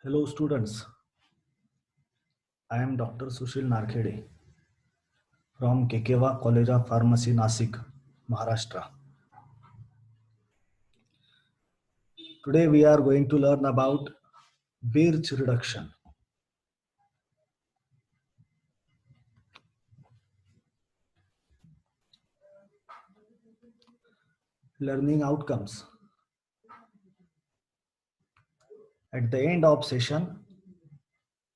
Hello students, I am Dr. Sushil Narkhede from Kekewa College of Pharmacy, Nasik, Maharashtra. Today we are going to learn about Birch reduction. Learning outcomes. At the end of session,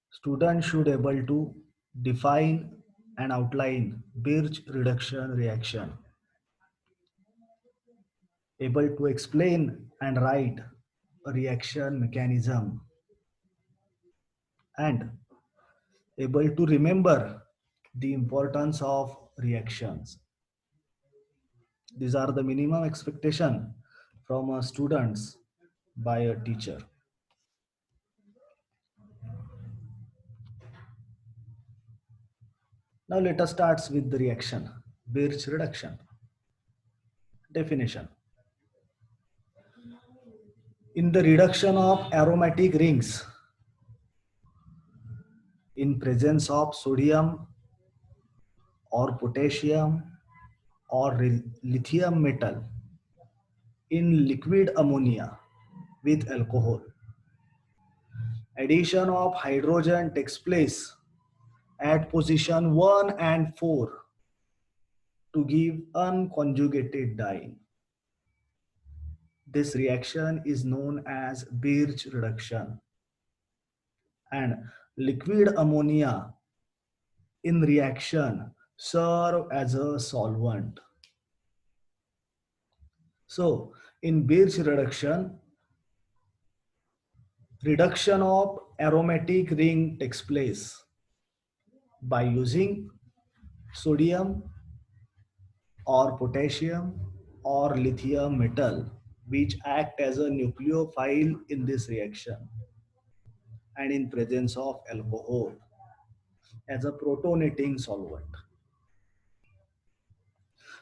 students should able to define and outline Birch reduction reaction, able to explain and write a reaction mechanism, and able to remember the importance of reactions. These are the minimum expectation from a students by a teacher. Now let us start with the reaction. Birch reduction. Definition. In the reduction of aromatic rings in presence of sodium or potassium or lithium metal in liquid ammonia with alcohol. Addition of hydrogen takes place at position 1 and 4 to give unconjugated diene. This reaction is known as Birch reduction. And liquid ammonia in reaction serve as a solvent. So in Birch reduction, reduction of aromatic ring takes place by using sodium or potassium or lithium metal, which act as a nucleophile in this reaction, and in presence of alcohol as a protonating solvent.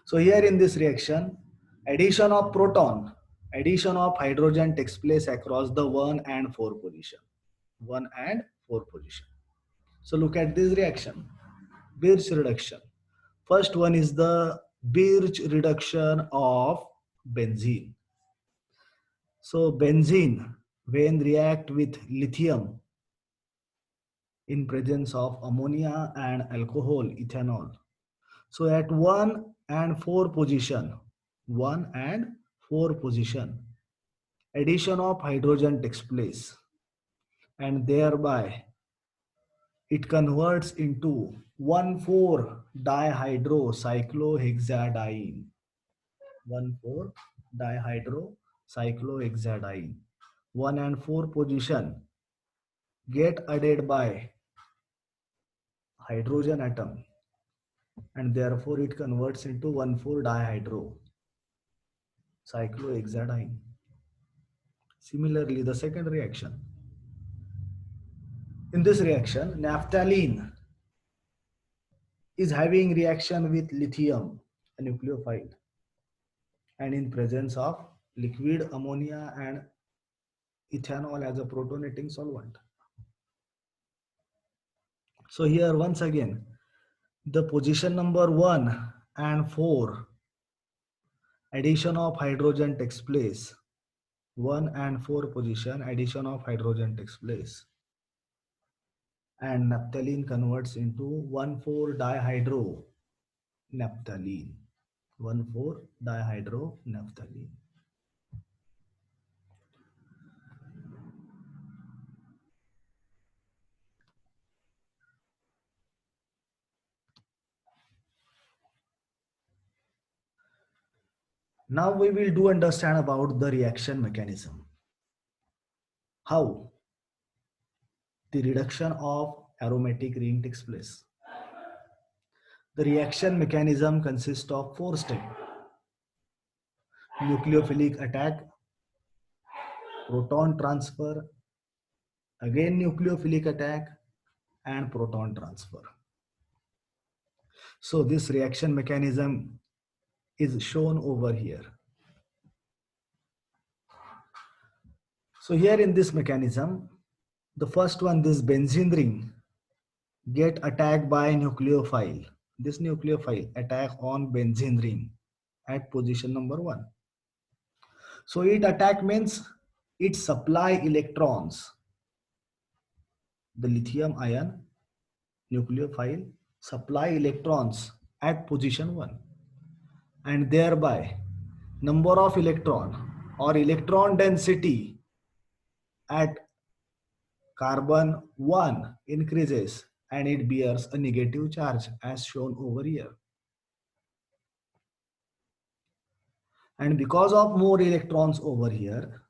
So here in this reaction, addition of proton, addition of hydrogen takes place across the 1 and 4 position. 1 and 4 position. So look at this reaction. Birch reduction. First one is the Birch reduction of benzene. So benzene, when react with lithium in presence of ammonia and alcohol, ethanol. So at 1 and 4 position, 1 and 4 position, addition of hydrogen takes place, and thereby it converts into 1,4-dihydrocyclohexadiene. 1,4-dihydrocyclohexadiene. 1 and 4 position get added by hydrogen atom, and therefore it converts into 1,4-dihydrocyclohexadiene. Similarly, the second reaction. In this reaction, naphthalene is having reaction with lithium, a nucleophile, and in presence of liquid ammonia and ethanol as a protonating solvent. So here once again, the position number 1 and 4, addition of hydrogen takes place. 1 and 4 position, addition of hydrogen takes place, and naphthalene converts into 1,4-dihydronaphthalene. 1,4-dihydronaphthalene. Now we will do understand about the reaction mechanism. How the reduction of aromatic ring takes place. The reaction mechanism consists of 4 steps: nucleophilic attack, proton transfer, again nucleophilic attack, and proton transfer. So this reaction mechanism is shown over here. So here in this mechanism, The first one, this benzene ring, get attacked by nucleophile. This nucleophile attack on benzene ring at position number 1. So it attack means it supply electrons. The lithium ion nucleophile supply electrons at position 1, and thereby number of electron or electron density at carbon 1 increases and it bears a negative charge as shown over here. And because of more electrons over here,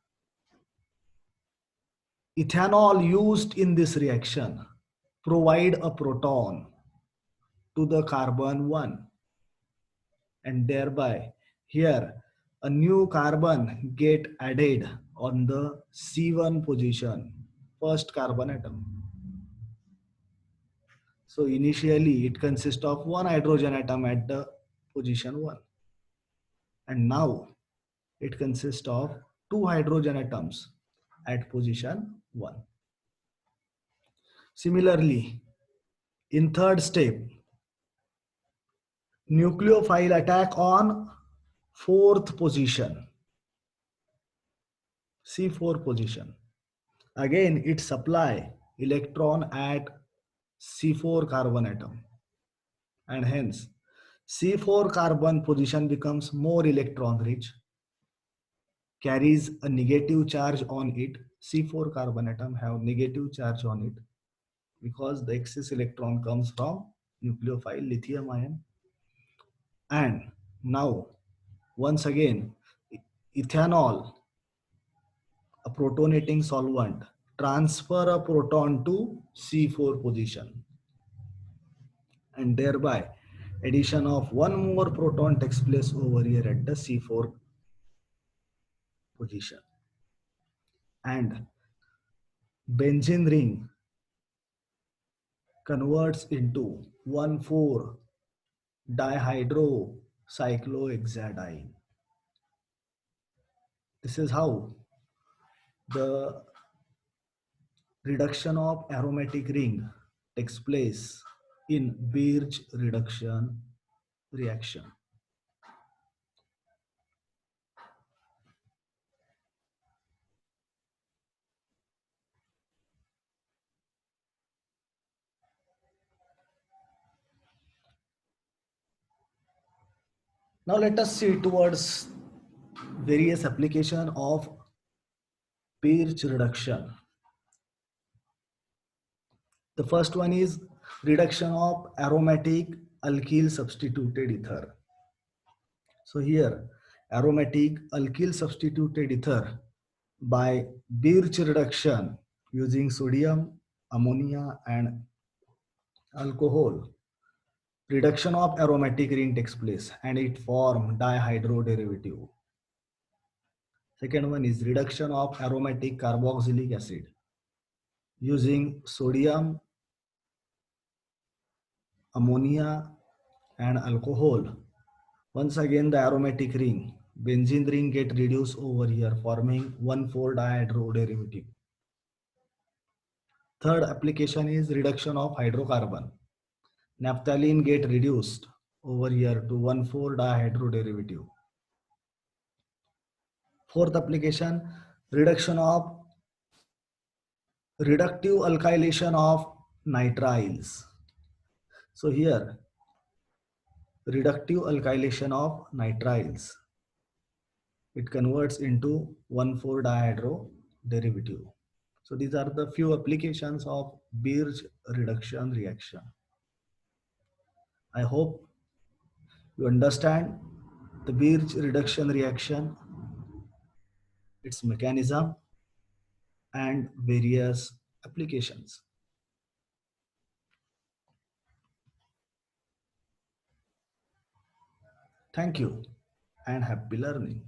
ethanol used in this reaction provide a proton to the carbon 1, and thereby here a new carbon get added on the C1 position, first carbon atom. So initially it consists of one hydrogen atom at the position 1, and now it consists of two hydrogen atoms at position 1. Similarly, in third step, nucleophile attack on fourth position, C4 position. Again, it supply electron at C4 carbon atom, and hence C4 carbon position becomes more electron rich, carries a negative charge on it. C4 carbon atom have negative charge on it because the excess electron comes from nucleophile lithium ion. And now, once again, ethanol, a protonating solvent, transfer a proton to C4 position, and thereby addition of one more proton takes place over here at the C4 position, and benzene ring converts into 1,4 dihydrocyclohexadiene. This is how the reduction of aromatic ring takes place in Birch reduction reaction. Now let us see towards various application of Birch reduction. The first one is reduction of aromatic alkyl substituted ether. So here aromatic alkyl substituted ether by Birch reduction using sodium, ammonia and alcohol, reduction of aromatic ring takes place and it form dihydro derivative. Second one is reduction of aromatic carboxylic acid using sodium, ammonia and alcohol. Once again the aromatic ring, benzene ring get reduced over here forming 1,4 dihydro derivative. Third application is reduction of hydrocarbon. Naphthalene get reduced over here to 1,4 dihydro derivative. Fourth application, reduction of reductive alkylation of nitriles. So here, reductive alkylation of nitriles. It converts into 1,4 dihydro derivative. So these are the few applications of Birch reduction reaction. I hope you understand the Birch reduction reaction, its mechanism and various applications. Thank you and happy learning.